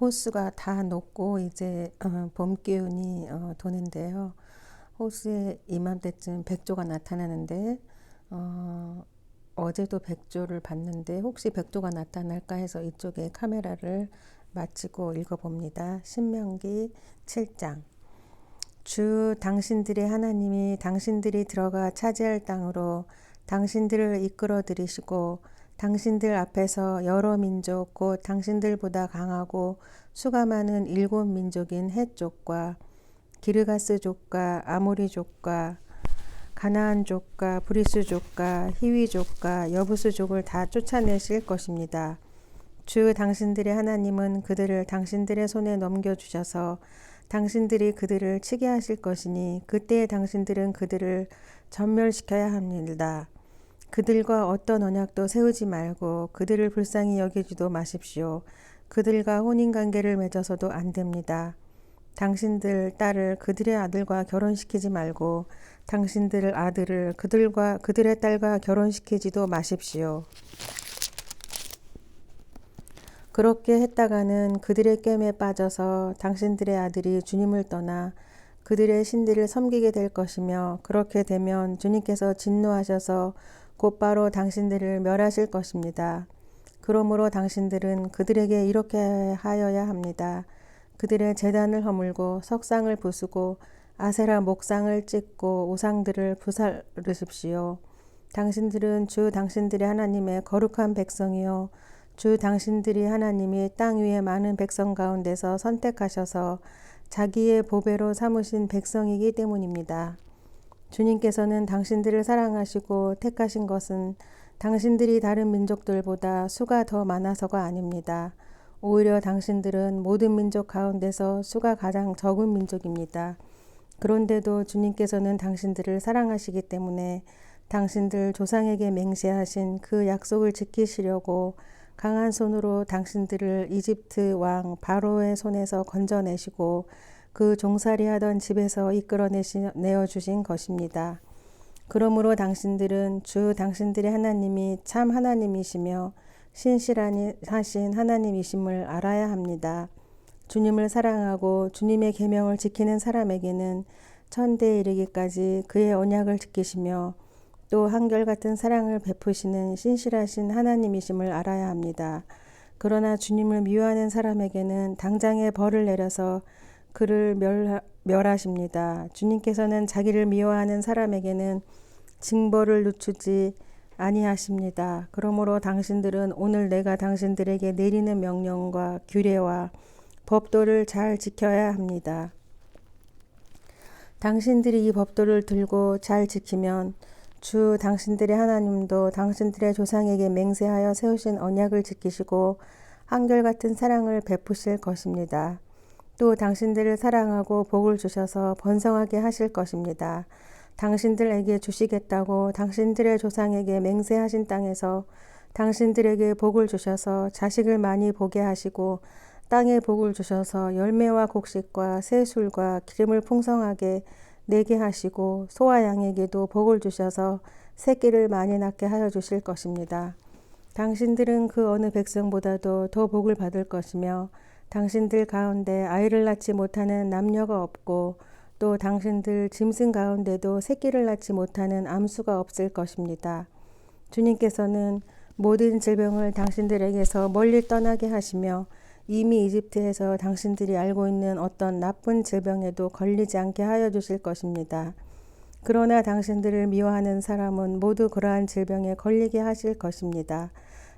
호수가 다 녹고 이제 봄 기운이 도는데요. 호수에 이맘때쯤 백조가 나타나는데 어제도 백조를 봤는데 혹시 백조가 나타날까 해서 이쪽에 카메라를 마치고 읽어봅니다. 신명기 7장. 주 당신들의 하나님이 당신들이 들어가 차지할 땅으로 당신들을 이끌어 들이시고 당신들 앞에서 여러 민족 곧 당신들보다 강하고 수가 많은 7민족인 헷족과 기르가스족과 아모리족과 가나안족과 브리스족과 히위족과 여부스족을 다 쫓아내실 것입니다. 주 당신들의 하나님은 그들을 당신들의 손에 넘겨주셔서 당신들이 그들을 치게 하실 것이니 그때에 당신들은 그들을 전멸시켜야 합니다. 그들과 어떤 언약도 세우지 말고 그들을 불쌍히 여기지도 마십시오. 그들과 혼인관계를 맺어서도 안 됩니다. 당신들 딸을 그들의 아들과 결혼시키지 말고 당신들 아들을 그들의 딸과 결혼시키지도 마십시오. 그렇게 했다가는 그들의 깸에 빠져서 당신들의 아들이 주님을 떠나 그들의 신들을 섬기게 될 것이며 그렇게 되면 주님께서 진노하셔서 곧바로 당신들을 멸하실 것입니다. 그러므로 당신들은 그들에게 이렇게 하여야 합니다. 그들의 제단을 허물고 석상을 부수고 아세라 목상을 찢고 우상들을 부사르십시오. 당신들은 주 당신들의 하나님의 거룩한 백성이요 주 당신들이 하나님이 땅 위에 많은 백성 가운데서 선택하셔서 자기의 보배로 삼으신 백성이기 때문입니다. 주님께서는 당신들을 사랑하시고 택하신 것은 당신들이 다른 민족들보다 수가 더 많아서가 아닙니다. 오히려 당신들은 모든 민족 가운데서 수가 가장 적은 민족입니다. 그런데도 주님께서는 당신들을 사랑하시기 때문에 당신들 조상에게 맹세하신 그 약속을 지키시려고 강한 손으로 당신들을 이집트 왕 바로의 손에서 건져내시고 그 종살이하던 집에서 이끌어내어 주신 것입니다. 그러므로 당신들은 당신들의 하나님이 참 하나님이시며 신실하신 하나님이심을 알아야 합니다. 주님을 사랑하고 주님의 계명을 지키는 사람에게는 천대에 이르기까지 그의 언약을 지키시며 또 한결같은 사랑을 베푸시는 신실하신 하나님이심을 알아야 합니다. 그러나 주님을 미워하는 사람에게는 당장에 벌을 내려서 그를 멸하십니다. 주님께서는 자기를 미워하는 사람에게는 징벌을 늦추지 아니하십니다. 그러므로 당신들은 오늘 내가 당신들에게 내리는 명령과 규례와 법도를 잘 지켜야 합니다. 당신들이 이 법도를 들고 잘 지키면 주 당신들의 하나님도 당신들의 조상에게 맹세하여 세우신 언약을 지키시고 한결같은 사랑을 베푸실 것입니다. 또 당신들을 사랑하고 복을 주셔서 번성하게 하실 것입니다. 당신들에게 주시겠다고 당신들의 조상에게 맹세하신 땅에서 당신들에게 복을 주셔서 자식을 많이 보게 하시고 땅에 복을 주셔서 열매와 곡식과 새술과 기름을 풍성하게 내게 하시고 소와 양에게도 복을 주셔서 새끼를 많이 낳게 하여 주실 것입니다. 당신들은 그 어느 백성보다도 더 복을 받을 것이며 당신들 가운데 아이를 낳지 못하는 남녀가 없고 또 당신들 짐승 가운데도 새끼를 낳지 못하는 암수가 없을 것입니다. 주님께서는 모든 질병을 당신들에게서 멀리 떠나게 하시며 이미 이집트에서 당신들이 알고 있는 어떤 나쁜 질병에도 걸리지 않게 하여 주실 것입니다. 그러나 당신들을 미워하는 사람은 모두 그러한 질병에 걸리게 하실 것입니다.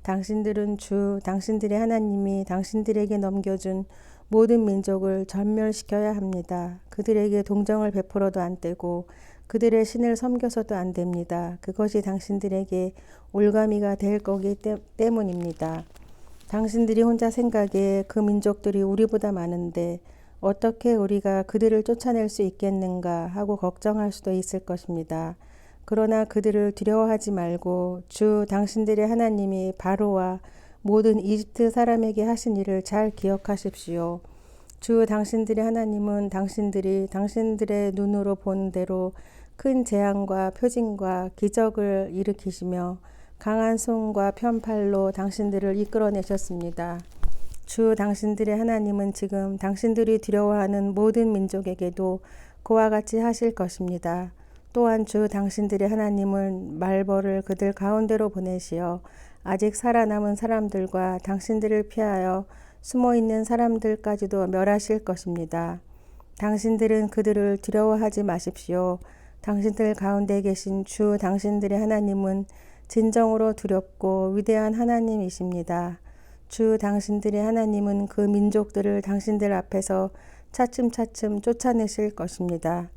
당신들은 당신들의 하나님이 당신들에게 넘겨준 모든 민족을 전멸시켜야 합니다. 그들에게 동정을 베풀어도 안 되고 그들의 신을 섬겨서도 안 됩니다. 그것이 당신들에게 올가미가 될 거기 때문입니다. 당신들이 혼자 생각에 그 민족들이 우리보다 많은데 어떻게 우리가 그들을 쫓아낼 수 있겠는가 하고 걱정할 수도 있을 것입니다. 그러나 그들을 두려워하지 말고 당신들의 하나님이 바로와 모든 이집트 사람에게 하신 일을 잘 기억하십시오. 당신들의 하나님은 당신들의 눈으로 본 대로 큰 재앙과 표징과 기적을 일으키시며 강한 손과 편팔로 당신들을 이끌어내셨습니다. 주 당신들의 하나님은 지금 당신들이 두려워하는 모든 민족에게도 그와 같이 하실 것입니다. 또한 주 당신들의 하나님은 말벌을 그들 가운데로 보내시어 아직 살아남은 사람들과 당신들을 피하여 숨어있는 사람들까지도 멸하실 것입니다. 당신들은 그들을 두려워하지 마십시오. 당신들 가운데 계신 주 당신들의 하나님은 진정으로 두렵고 위대한 하나님이십니다. 주 당신들의 하나님은 그 민족들을 당신들 앞에서 차츰차츰 쫓아내실 것입니다.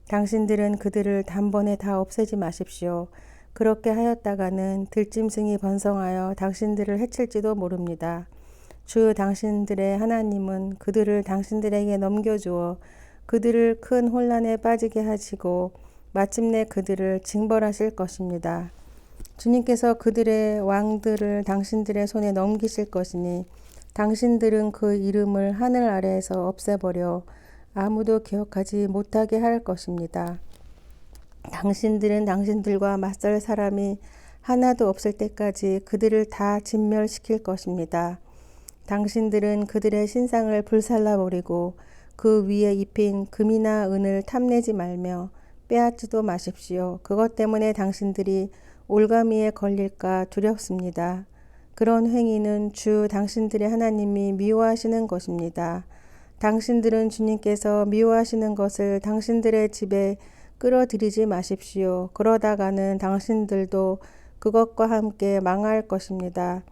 당신들은 그들을 단번에 다 없애지 마십시오. 그렇게 하였다가는 들짐승이 번성하여 당신들을 해칠지도 모릅니다. 주 당신들의 하나님은 그들을 당신들에게 넘겨주어 그들을 큰 혼란에 빠지게 하시고 마침내 그들을 징벌하실 것입니다. 주님께서 그들의 왕들을 당신들의 손에 넘기실 것이니 당신들은 그 이름을 하늘 아래에서 없애버려 아무도 기억하지 못하게 할 것입니다. 당신들은 당신들과 맞설 사람이 하나도 없을 때까지 그들을 다 진멸시킬 것입니다. 당신들은 그들의 신상을 불살라버리고 그 위에 입힌 금이나 은을 탐내지 말며 빼앗지도 마십시오. 그것 때문에 당신들이 올가미에 걸릴까 두렵습니다. 그런 행위는 주 당신들의 하나님이 미워하시는 것입니다. 당신들은 주님께서 미워하시는 것을 당신들의 집에 끌어들이지 마십시오. 그러다가는 당신들도 그것과 함께 망할 것입니다.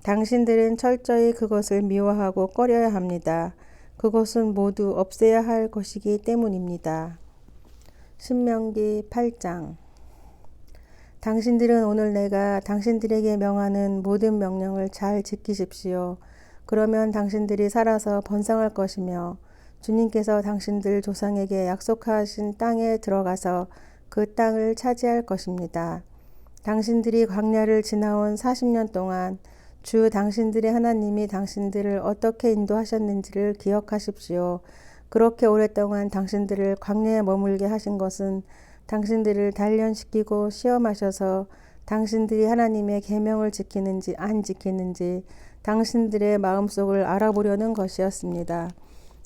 당신들은 철저히 그것을 미워하고 꺼려야 합니다. 그것은 모두 없애야 할 것이기 때문입니다. 신명기 8장. 당신들은 오늘 내가 당신들에게 명하는 모든 명령을 잘 지키십시오. 그러면 당신들이 살아서 번성할 것이며 주님께서 당신들 조상에게 약속하신 땅에 들어가서 그 땅을 차지할 것입니다. 당신들이 광야를 지나온 40년 동안 주 당신들의 하나님이 당신들을 어떻게 인도하셨는지를 기억하십시오. 그렇게 오랫동안 당신들을 광야에 머물게 하신 것은 당신들을 단련시키고 시험하셔서 당신들이 하나님의 계명을 지키는지 안 지키는지 당신들의 마음속을 알아보려는 것이었습니다.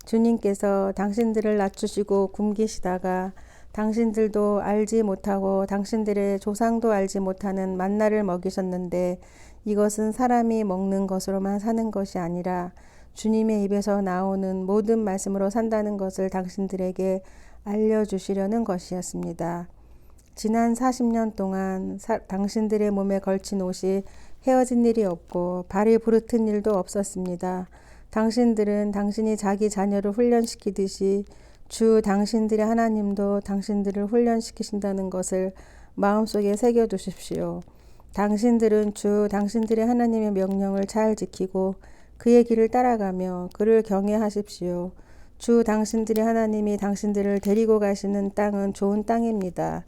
주님께서 당신들을 낮추시고 굶기시다가 당신들도 알지 못하고 당신들의 조상도 알지 못하는 만나를 먹이셨는데 이것은 사람이 먹는 것으로만 사는 것이 아니라 주님의 입에서 나오는 모든 말씀으로 산다는 것을 당신들에게 알려주시려는 것이었습니다. 지난 40년 동안 당신들의 몸에 걸친 옷이 헤어진 일이 없고 발이 부르튼 일도 없었습니다. 당신들은 당신이 자기 자녀를 훈련시키듯이 주 당신들의 하나님도 당신들을 훈련시키신다는 것을 마음속에 새겨두십시오. 당신들은 주 당신들의 하나님의 명령을 잘 지키고 그의 길을 따라가며 그를 경외하십시오. 주 당신들의 하나님이 당신들을 데리고 가시는 땅은 좋은 땅입니다.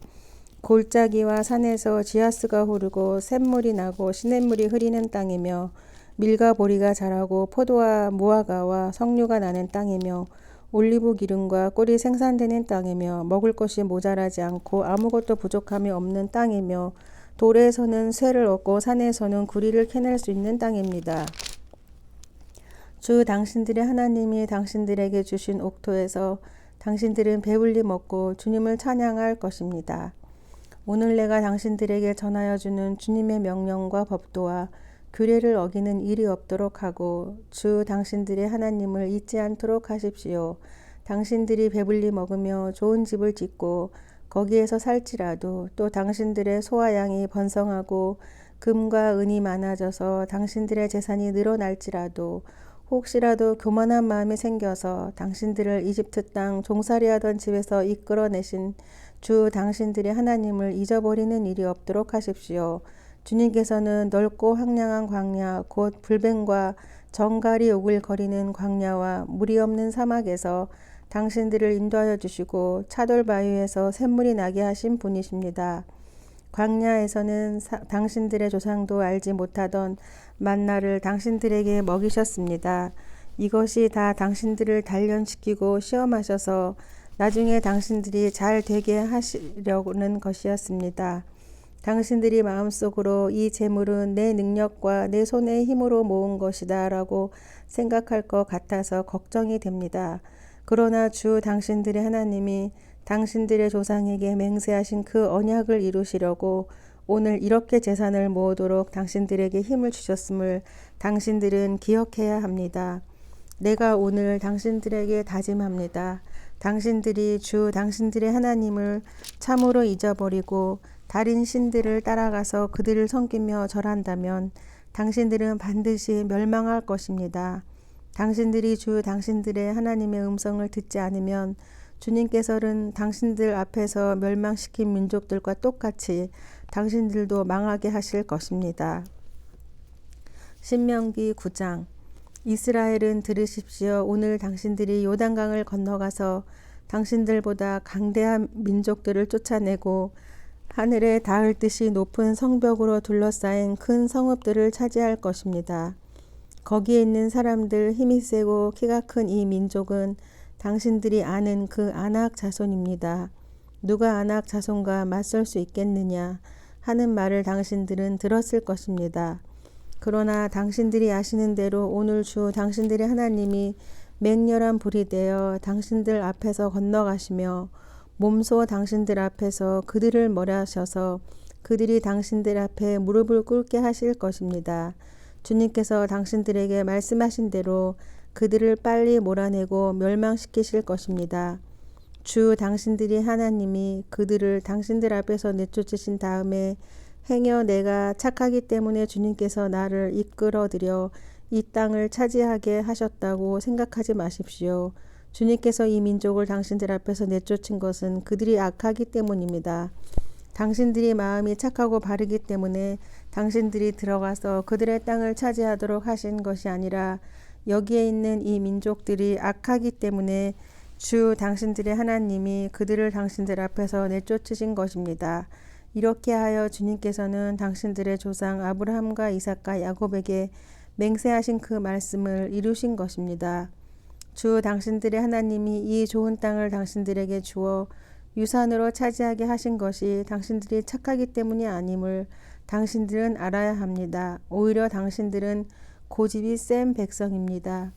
골짜기와 산에서 지하수가 흐르고 샘물이 나고 시냇물이 흐리는 땅이며 밀과 보리가 자라고 포도와 무화과와 석류가 나는 땅이며 올리브 기름과 꿀이 생산되는 땅이며 먹을 것이 모자라지 않고 아무것도 부족함이 없는 땅이며 돌에서는 쇠를 얻고 산에서는 구리를 캐낼 수 있는 땅입니다. 주 당신들의 하나님이 당신들에게 주신 옥토에서 당신들은 배불리 먹고 주님을 찬양할 것입니다. 오늘 내가 당신들에게 전하여 주는 주님의 명령과 법도와 규례를 어기는 일이 없도록 하고 주 당신들의 하나님을 잊지 않도록 하십시오. 당신들이 배불리 먹으며 좋은 집을 짓고 거기에서 살지라도 또 당신들의 소와 양이 번성하고 금과 은이 많아져서 당신들의 재산이 늘어날지라도 혹시라도 교만한 마음이 생겨서 당신들을 이집트 땅 종살이하던 집에서 이끌어내신 주 당신들의 하나님을 잊어버리는 일이 없도록 하십시오. 주님께서는 넓고 황량한 광야 곧 불뱀과 정갈이 오글거리는 광야와 물이 없는 사막에서 당신들을 인도하여 주시고 차돌 바위에서 샘물이 나게 하신 분이십니다. 광야에서는 당신들의 조상도 알지 못하던 만나를 당신들에게 먹이셨습니다. 이것이 다 당신들을 단련시키고 시험하셔서 나중에 당신들이 잘 되게 하시려는 것이었습니다. 당신들이 마음속으로 이 재물은 내 능력과 내 손의 힘으로 모은 것이다 라고 생각할 것 같아서 걱정이 됩니다. 그러나 주 당신들의 하나님이 당신들의 조상에게 맹세하신 그 언약을 이루시려고 오늘 이렇게 재산을 모으도록 당신들에게 힘을 주셨음을 당신들은 기억해야 합니다. 내가 오늘 당신들에게 다짐합니다. 당신들이 주 당신들의 하나님을 참으로 잊어버리고 다른 신들을 따라가서 그들을 섬기며 절한다면 당신들은 반드시 멸망할 것입니다. 당신들이 주 당신들의 하나님의 음성을 듣지 않으면 주님께서는 당신들 앞에서 멸망시킨 민족들과 똑같이 당신들도 망하게 하실 것입니다. 신명기 9장. 이스라엘은 들으십시오. 오늘 당신들이 요단강을 건너가서 당신들보다 강대한 민족들을 쫓아내고 하늘에 닿을 듯이 높은 성벽으로 둘러싸인 큰 성읍들을 차지할 것입니다. 거기에 있는 사람들, 힘이 세고 키가 큰 이 민족은 당신들이 아는 그 아낙 자손입니다. 누가 아낙 자손과 맞설 수 있겠느냐 하는 말을 당신들은 들었을 것입니다. 그러나 당신들이 아시는 대로 오늘 주 당신들의 하나님이 맹렬한 불이 되어 당신들 앞에서 건너가시며 몸소 당신들 앞에서 그들을 멸하셔서 그들이 당신들 앞에 무릎을 꿇게 하실 것입니다. 주님께서 당신들에게 말씀하신 대로 그들을 빨리 몰아내고 멸망시키실 것입니다. 주 당신들이 하나님이 그들을 당신들 앞에서 내쫓으신 다음에 행여 내가 착하기 때문에 주님께서 나를 이끌어들여 이 땅을 차지하게 하셨다고 생각하지 마십시오. 주님께서 이 민족을 당신들 앞에서 내쫓은 것은 그들이 악하기 때문입니다. 당신들이 마음이 착하고 바르기 때문에 당신들이 들어가서 그들의 땅을 차지하도록 하신 것이 아니라 여기에 있는 이 민족들이 악하기 때문에 주 당신들의 하나님이 그들을 당신들 앞에서 내쫓으신 것입니다. 이렇게 하여 주님께서는 당신들의 조상 아브라함과 이삭과 야곱에게 맹세하신 그 말씀을 이루신 것입니다. 주 당신들의 하나님이 이 좋은 땅을 당신들에게 주어 유산으로 차지하게 하신 것이 당신들이 착하기 때문이 아님을 당신들은 알아야 합니다. 오히려 당신들은 고집이 센 백성입니다.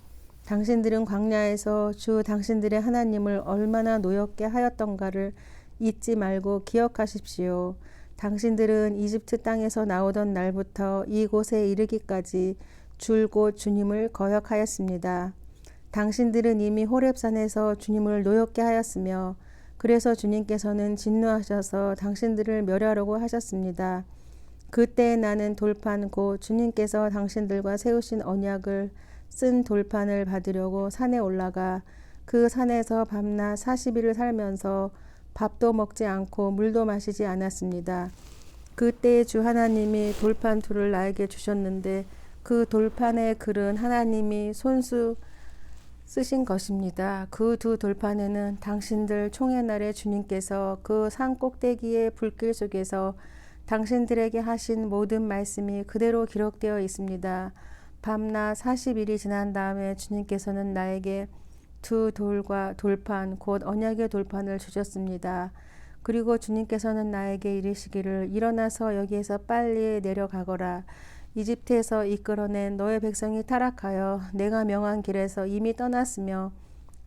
당신들은 광야에서 주 당신들의 하나님을 얼마나 노엽게 하였던가를 잊지 말고 기억하십시오. 당신들은 이집트 땅에서 나오던 날부터 이곳에 이르기까지 줄곧 주님을 거역하였습니다. 당신들은 이미 호렙산에서 주님을 노엽게 하였으며 그래서 주님께서는 진노하셔서 당신들을 멸하려고 하셨습니다. 그때 나는 돌판 곧 주님께서 당신들과 세우신 언약을 쓴 돌판을 받으려고 산에 올라가 그 산에서 밤낮 40일을 살면서 밥도 먹지 않고 물도 마시지 않았습니다. 그때 주 하나님이 돌판 둘을 나에게 주셨는데 그 돌판의 글은 하나님이 손수 쓰신 것입니다. 그 두 돌판에는 당신들 총회 날에 주님께서 그 산 꼭대기의 불길 속에서 당신들에게 하신 모든 말씀이 그대로 기록되어 있습니다. 밤낮 40일이 지난 다음에 주님께서는 나에게 두 돌과 돌판 곧 언약의 돌판을 주셨습니다. 그리고 주님께서는 나에게 이르시기를 일어나서 여기에서 빨리 내려가거라. 이집트에서 이끌어낸 너의 백성이 타락하여 내가 명한 길에서 이미 떠났으며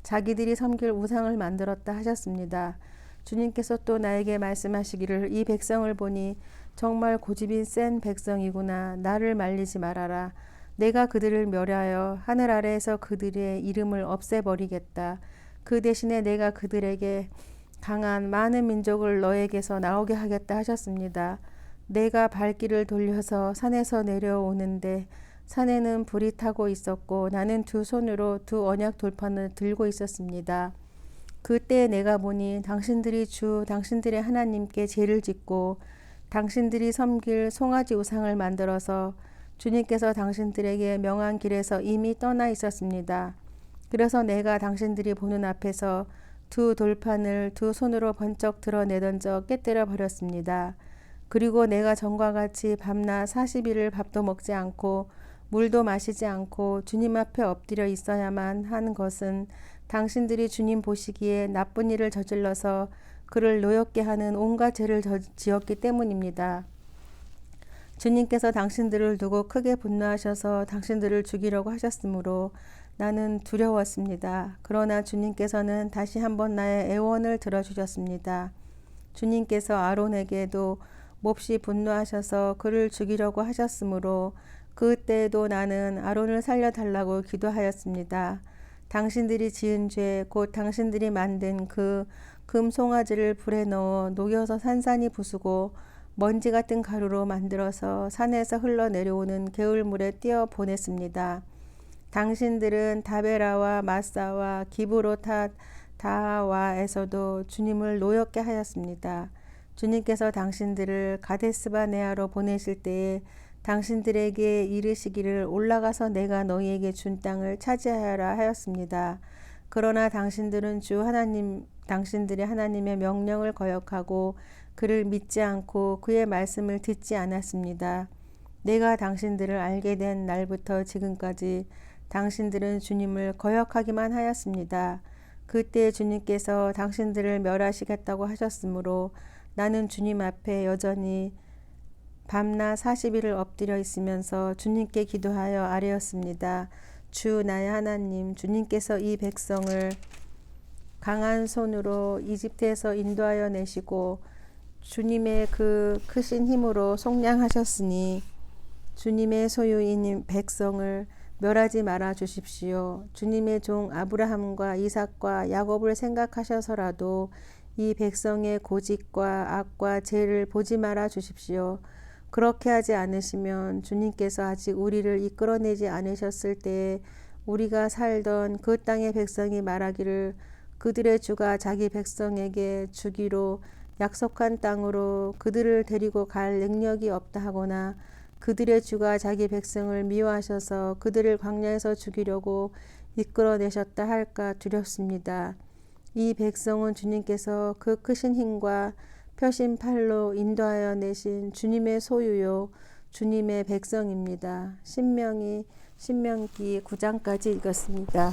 자기들이 섬길 우상을 만들었다 하셨습니다. 주님께서 또 나에게 말씀하시기를 이 백성을 보니 정말 고집이 센 백성이구나. 나를 말리지 말아라. 내가 그들을 멸하여 하늘 아래에서 그들의 이름을 없애버리겠다. 그 대신에 내가 그들에게 강한 많은 민족을 너에게서 나오게 하겠다 하셨습니다. 내가 발길을 돌려서 산에서 내려오는데 산에는 불이 타고 있었고 나는 두 손으로 두 언약 돌판을 들고 있었습니다. 그때 내가 보니 당신들이 주 당신들의 하나님께 제를 짓고 당신들이 섬길 송아지 우상을 만들어서 주님께서 당신들에게 명한 길에서 이미 떠나 있었습니다. 그래서 내가 당신들이 보는 앞에서 두 돌판을 두 손으로 번쩍 드러내던 적 깨뜨려 버렸습니다. 그리고 내가 전과 같이 밤낮 40일을 밥도 먹지 않고 물도 마시지 않고 주님 앞에 엎드려 있어야만 하는 것은 당신들이 주님 보시기에 나쁜 일을 저질러서 그를 노엽게 하는 온갖 죄를 지었기 때문입니다. 주님께서 당신들을 두고 크게 분노하셔서 당신들을 죽이려고 하셨으므로 나는 두려웠습니다. 그러나 주님께서는 다시 한번 나의 애원을 들어주셨습니다. 주님께서 아론에게도 몹시 분노하셔서 그를 죽이려고 하셨으므로 그때에도 나는 아론을 살려달라고 기도하였습니다. 당신들이 지은 죄, 곧 당신들이 만든 그 금 송아지를 불에 넣어 녹여서 산산이 부수고 먼지 같은 가루로 만들어서 산에서 흘러내려오는 개울물에 띄어 보냈습니다. 당신들은 다베라와 마사와 기브로탓 다하와에서도 주님을 노엽게 하였습니다. 주님께서 당신들을 가데스바네아로 보내실 때에 당신들에게 이르시기를 올라가서 내가 너희에게 준 땅을 차지하여라 하였습니다. 그러나 당신들은 당신들이 하나님의 명령을 거역하고 그를 믿지 않고 그의 말씀을 듣지 않았습니다. 내가 당신들을 알게 된 날부터 지금까지 당신들은 주님을 거역하기만 하였습니다. 그때 주님께서 당신들을 멸하시겠다고 하셨으므로 나는 주님 앞에 여전히 밤낮 40일을 엎드려 있으면서 주님께 기도하여 아뢰었습니다. 주 나의 하나님, 주님께서 이 백성을 강한 손으로 이집트에서 인도하여 내시고 주님의 그 크신 힘으로 속량하셨으니 주님의 소유인 백성을 멸하지 말아 주십시오. 주님의 종 아브라함과 이삭과 야곱을 생각하셔서라도 이 백성의 고집과 악과 죄를 보지 말아 주십시오. 그렇게 하지 않으시면 주님께서 아직 우리를 이끌어내지 않으셨을 때에 우리가 살던 그 땅의 백성이 말하기를 그들의 주가 자기 백성에게 주기로 약속한 땅으로 그들을 데리고 갈 능력이 없다 하거나 그들의 주가 자기 백성을 미워하셔서 그들을 광야에서 죽이려고 이끌어내셨다 할까 두렵습니다. 이 백성은 주님께서 그 크신 힘과 펴신 팔로 인도하여 내신 주님의 소유요 주님의 백성입니다. 신명기 9장까지 읽었습니다.